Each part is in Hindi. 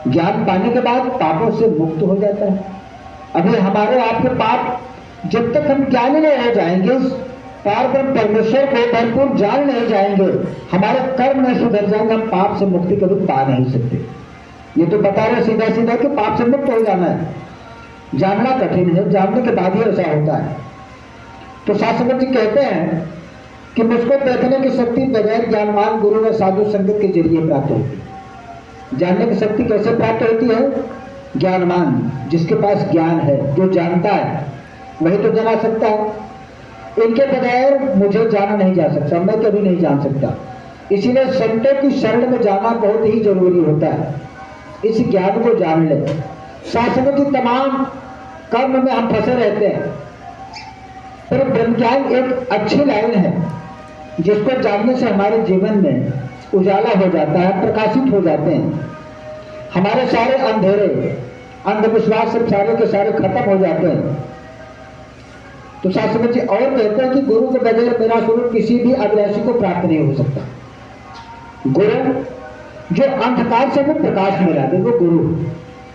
ज्ञान पाने के बाद पापों से मुक्त हो जाता है। अभी हमारे आपके पाप, जब तक हम ज्ञानी नहीं हो जाएंगे, पार ब्रह्म परमेश्वर को भरपूर जान नहीं जाएंगे, हमारे कर्म नहीं सुधर जाएंगे, हम पाप से मुक्ति कभी पा नहीं सकते। ये तो बता रहे सीधा सीधा कि पाप से मुक्त हो जाना है। जानना कठिन है, जानने के बाद ही ऐसा होता है। तो शास्त्र जी कहते हैं कि मुझको देखने की शक्ति बगैर ज्ञानवान गुरु व साधु संगत के जरिए प्राप्त होती है। जानने की शक्ति कैसे प्राप्त होती है? ज्ञानवान, जिसके पास ज्ञान है, जो जानता है, वही तो जाना सकता है। इनके बगैर मुझे जाना नहीं जा सकता, मैं कभी नहीं जान सकता। इसीलिए संतों की शरण में जाना बहुत ही जरूरी होता है। इस ज्ञान को जान ले। शास्त्रों की तमाम कर्म में हम फंसे रहते हैं, पर ब्रह्म ज्ञान एक अच्छी लाइन है जिसको जानने से हमारे जीवन में उजाला हो जाता है, प्रकाशित हो जाते हैं। हमारे सारे अंधेरे, अंधविश्वास सब सारे के सारे खत्म हो जाते हैं। तो शास्त्र जी और कहते हैं कि गुरु के बगैर मेरा स्वरूप किसी भी अभिलाषी को प्राप्त नहीं हो सकता। गुरु जो अंधकार से भी प्रकाश में ला दे, वो गुरु।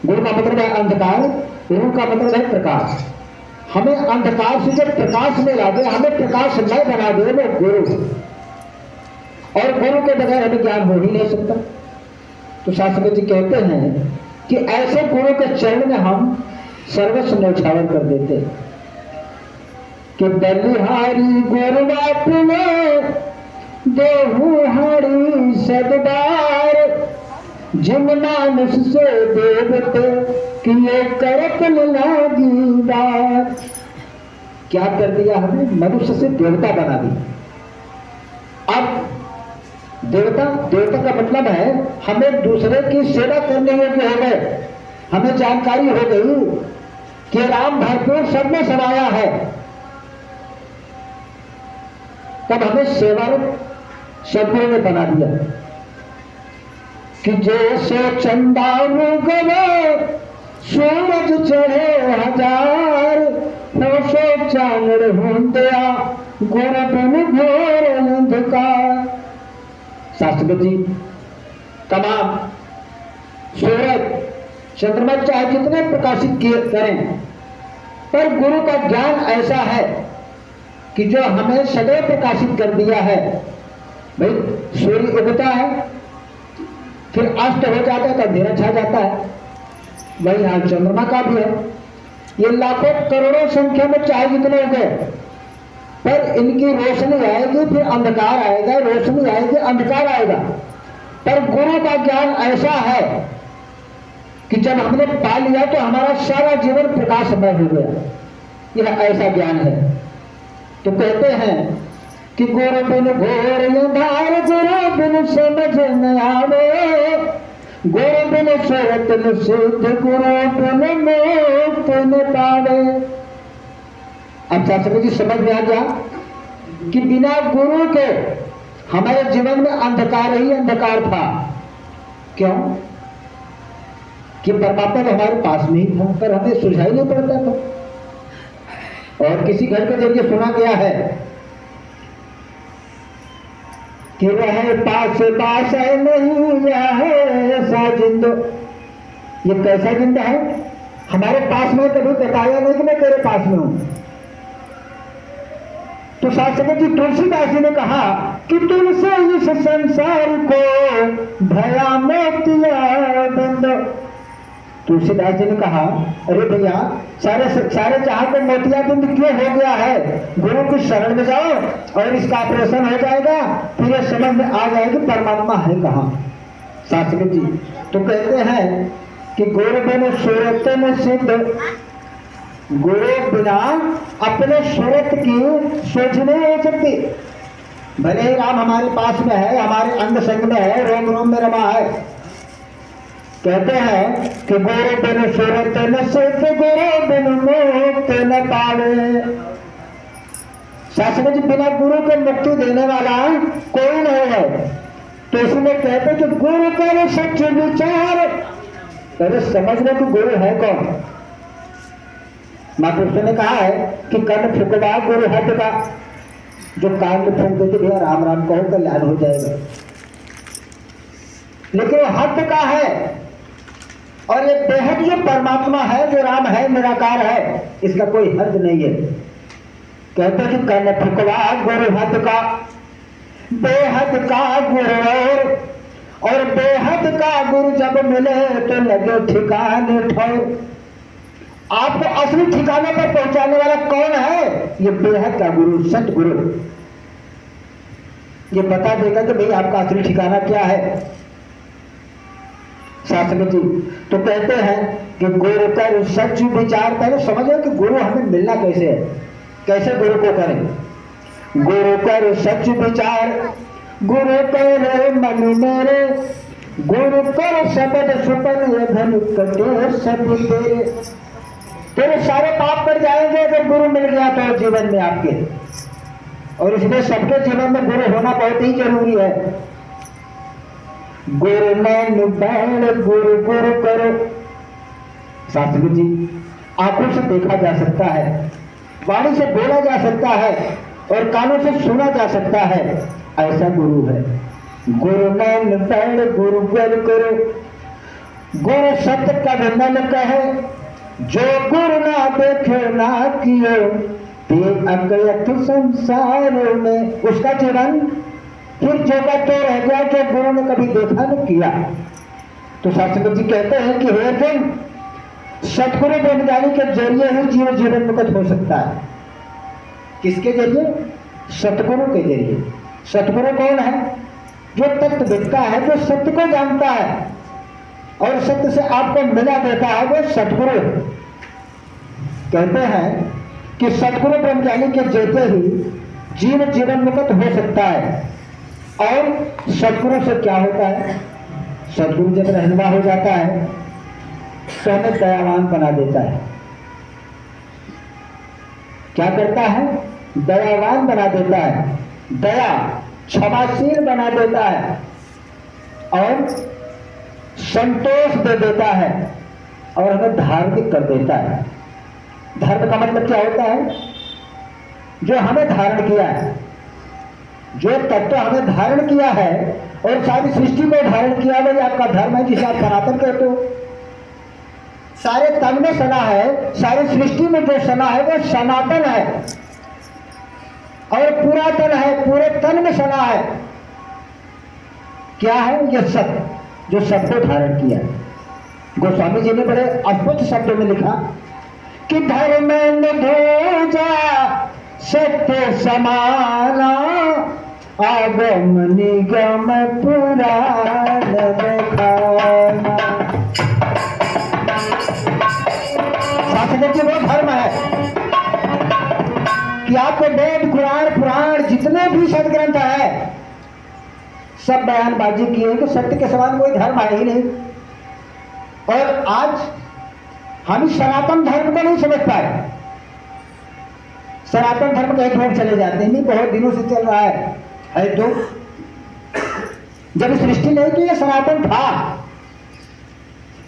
गुरु का मतलब है अंधकार, गुरु का मतलब है प्रकाश। हमें अंधकार से जब प्रकाश में ला दे, हमें प्रकाशमय बना दे, वो गुरु। और गुरु के बगैर हमें ज्ञान हो ही नहीं सकता। तो शास्त्र जी कहते हैं कि ऐसे गुरु के चरण में हम सर्वस्व न्यौछावर कर देते हैं कि बलिहारी गुरु अपने देहु हरि सदबार, जिन मानुष से देवते किए करत लागी बार। क्या कर दिया हमें? मनुष्य से देवता बना दिया। अब देवता का मतलब है हमें दूसरे की सेवा करने योग्य हो गए। हमें जानकारी हो गई कि राम भरपूर सब में समाया है, तब हमें सेवारत शब्दों में बना दिया कि जैसे चंदा गए सूरज चढ़े हजार, होशो चांद होंदया गुरु बिन घोर अंधकार। शास्त्र जी तमाम सूरज चंद्रमा चाहे जितने प्रकाशित किए करें, पर गुरु का ज्ञान ऐसा है कि जो हमें सदैव प्रकाशित कर दिया है। भाई सूर्य उगता है, फिर अस्त हो जाता है, तो अंधेरा छा जाता है। वही हाल चंद्रमा का भी है। ये लाखों करोड़ों संख्या में चाहे जितने उगे, पर इनकी रोशनी आएगी, फिर अंधकार आएगा, रोशनी आएगी, अंधकार आएगा। पर गुरु का ज्ञान ऐसा है कि जब हमने पा लिया तो हमारा सारा जीवन प्रकाशमय हो गया। यह ऐसा ज्ञान है। तो कहते हैं कि गुरु बिन घोर अंधार, गुरु बिन समझ न आवे, गुरु बिन सुरत न सिद्ध, गुरु बिन मुक्त न पावे। अब शास्त्र जी समझ में आ गया कि बिना गुरु के हमारे जीवन में अंधकार ही अंधकार था। क्यों? कि परमात्मा तो हमारे पास में ही था, पर हमें सुझाई नहीं पड़ता था। और किसी घर के जरिए सुना गया है कि वह पास पास है नहीं है ऐसा जिंद। ये कैसा जिंद है? हमारे पास में कभी बताया नहीं कि मैं तेरे पास में हूं। तो शास्त्र जी तुलसीदास जी ने कहा कि तुमसे इस संसार को भया मोतिया बंद। तुलसीदास जी ने कहा, अरे भैया सारे जहां को मोतिया बिंद क्यों हो गया है? गुरु की शरण में जाओ और इसका ऑपरेशन हो जाएगा, फिर ये समझ में आ जाएगी परमात्मा है कहां। शास्त्री जी तो कहते हैं कि गुरु बिन सूरत न सिद्ध, गुरु बिना अपने सूरत की सोच नहीं हो सकती। भले ही राम हमारे पास में है, हमारे अंग संग में है, रोम रोम में रमा है। कहते हैं कि गुरु बिन सूरत न सिद्ध, गुरु बिन मुक्त न पावे। शास्त्र जी बिना गुरु के मुक्ति देने वाला कोई नहीं है। तो इसमें कहते कि गुरु करे सच्चे विचार, पहले समझ लो कि गुरु है कौन। महापुरुषों ने कहा है कि कर्ण फुकवा गुरु हट का, जो कान में फूंक देते भैया राम राम कहो कल्याण हो जाएगा, लेकिन वो हट का है। और ये बेहद ये परमात्मा है, जो राम है, निराकार है, इसका कोई हद नहीं है। कहते कि कर्ण फुकवा गुरु हद का, बेहद का गुरु और बेहद का गुरु जब मिले तो लगे ठिकाने ठौर। आपको असली ठिकाने पर पहुंचाने वाला कौन है? ये बेहद का गुरु, सतगुरु। ये बता देगा कि भाई आपका असली ठिकाना क्या है। शास्त्र जी तो कहते हैं कि गुरु कर सच विचार। पहले समझो कि गुरु हमें मिलना कैसे है, कैसे गुरु को करें। गुरु कर सच विचार, गुरु कर मन मेरे, गुरु कर शब्द सुपन धन कटे सब तेरे। तेरे सारे पाप कर जाएंगे अगर गुरु मिल गया तो जीवन में आपके। और इसलिए सबके जीवन में गुरु होना बहुत ही जरूरी है। गुरु नैन बैल गुरु गुरु करो। शास्त्री जी आंखों से देखा जा सकता है, वाणी से बोला जा सकता है और कानों से सुना जा सकता है, ऐसा गुरु है। गुरु नैन बैल गुरु गुरु करो। गुरु सत्य का नन कहे, जो गुरु ना देखे ना कियो ते अकयथ संसार में। उसका जीवन फिर जो का तो रह गया जो गुरु ने कभी देखा न किया। तो शास्त्र जी कहते हैं कि हे अर्जुन, सतगुरु बन जाने के जरिए ही जीव जीवन मुक्त हो सकता है। किसके जरिए? सतगुरु के जरिए। सतगुरु कौन है? जो तत्व देखता है, जो सत्य को जानता है और सत्य से आपको मिला देता है, वो सतगुरु। कहते हैं कि सतगुरु बन जाने के जैसे ही जीव जीवन मुक्त हो सकता है। और सतगुरु से क्या होता है? सतगुरु जब रहनुमा हो जाता है तो हमें दयावान बना देता है। क्या करता है? दयावान बना देता है, दया क्षमाशील बना देता है और संतोष दे देता है और हमें धार्मिक कर देता है। धर्म का मतलब क्या होता है? जो हमें धारण किया है, जो तत्व हमें धारण किया है और सारी सृष्टि को धारण किया, वही आपका धर्म है, जिसे आप सनातन कहते हो। सारे तन में सना है, सारी सृष्टि में जो सना है वो सनातन है और पुरातन है, पूरे तन में सना है। क्या है? ये सत्य, जो सबको धारण किया है। गोस्वामी जी ने बड़े अद्भुत शब्दों में लिखा कि धर्म ध्वजा सत्य समाना, आगम निगम पुराण खाना। शास्त्र जी वो धर्म है कि आपको वेद पुराण जितने भी सदग्रंथ है सब बयानबाजी की है कि सत्य के समान कोई धर्म है ही नहीं। और आज हम सनातन धर्म को नहीं समझ पाए। सनातन धर्म कहीं छोड़ चले जाते हैं, नहीं बहुत दिनों से चल रहा है तो जब सृष्टि नहीं की ये सनातन था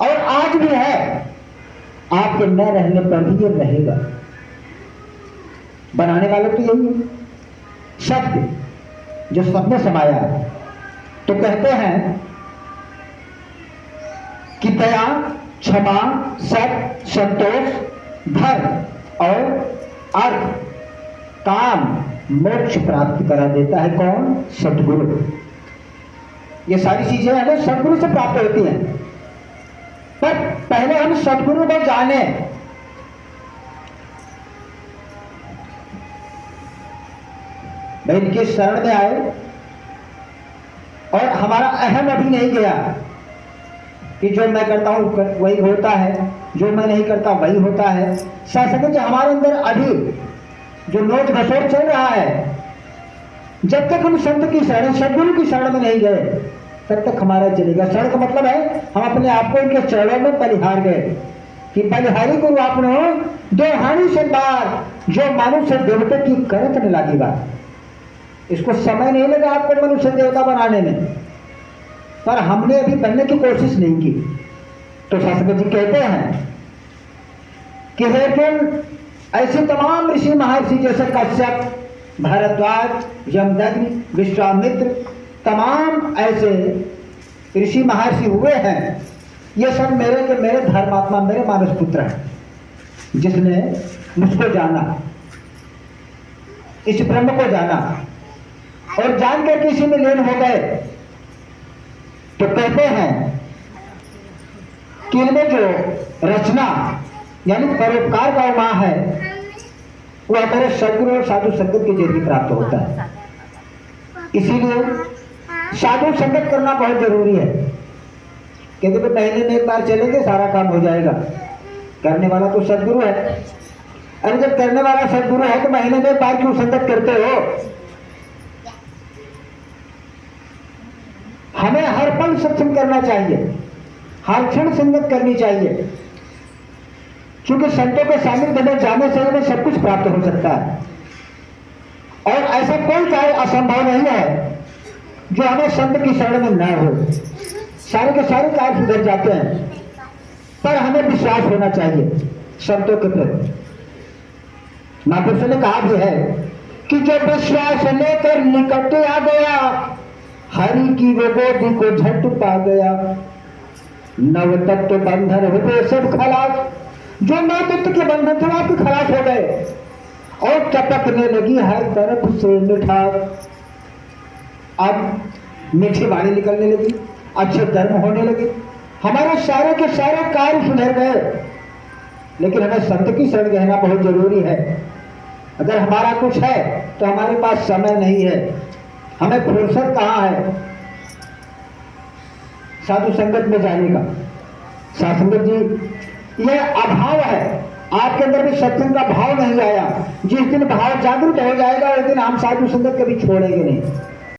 और आज भी है। आपके न रहने पर भी ये रहेगा। बनाने वाले तो यही है, सत्य जो सब में समाया है। तो कहते हैं कि दया, क्षमा, सत्य, संतोष, धर्म और अर्थ, काम, मोक्ष प्राप्त करा देता है। कौन? सतगुरु। ये सारी चीजें हमें सतगुरु से प्राप्त होती हैं, पर पहले हम सतगुरु को जाने। भाई इनके शरण में आए और हमारा अहम अभी नहीं गया कि जो मैं करता हूं वही होता है, जो मैं नहीं करता वही होता है। शास्त्र जो हमारे अंदर अभी जो नोच घसोट चल रहा है, जब तक हम संत की शरण, सदगुरु की शरण में नहीं गए तब तक हमारा चलेगा। शरण का मतलब है हम अपने आप को उनके चरणों में बलिहार गए कि बलिहारी गुरु आपने दो हानि से बार जो मनुष्य देवता की करत न लागी बात। इसको समय नहीं लगा आपको मनुष्य देवता बनाने में, पर हमने अभी बनने की कोशिश नहीं की। तो शास्त्र जी कहते हैं कि हे अर्जुन, ऐसे तमाम ऋषि महर्षि जैसे कश्यप, भारद्वाज, यमदग्नि, विश्वामित्र, तमाम ऐसे ऋषि महर्षि हुए हैं ये सब मेरे के मेरे धर्मात्मा, मेरे मानस पुत्र हैं, जिसने मुझको जाना, इस ब्रह्म को जाना और जानकर किसी में लीन हो गए, तो कहते हैं कि इनमें जो रचना यानी परोपकार का उमा है, वो हमारे सदगुरु और साधु संगत के जरिए प्राप्त होता है। इसीलिए साधु संगत करना बहुत जरूरी है। कहते तो महीने में एक बार चलेंगे सारा काम हो जाएगा, करने वाला तो सदगुरु है। अरे जब करने वाला सदगुरु है तो महीने में एक बार क्यों संगत करते हो? हमें हर पल सत्संग करना चाहिए, हर क्षण संगत करनी चाहिए, क्योंकि संतों के सानिध्य में जाने से हमें सब कुछ प्राप्त हो सकता है। और ऐसा कोई कार्य असंभव नहीं है जो हमें संत की शरण में न हो। सारे के सारे कार्य सुधर जाते हैं, पर हमें विश्वास होना चाहिए संतों के प्रति। महापुरुषों ने कहा भी है कि जो विश्वास लेकर निकट आ गया, हरि की वो गोदी को झट पा गया। नव तत्व बंधन हुए सब खलास, जो नौ तत्व के बंधन थे आपके खलास हो गए और टपकने लगी हर तरफ से मिठास। अब मीठी वाणी निकलने लगी, अच्छे धर्म होने लगे, हमारे सारे के सारे कार्य सुधर गए। लेकिन हमें संत की शरण गहना बहुत जरूरी है। अगर हमारा कुछ है तो हमारे पास समय नहीं है, हमें फुर्सत कहाँ है साधु संगत में जाने का। साधु संगत जी, यह अभाव है, आपके अंदर भी सत्संग का भाव नहीं आया। जिस दिन भाव जागृत हो जाएगा उस दिन हम साधु संगत कभी छोड़ेंगे नहीं।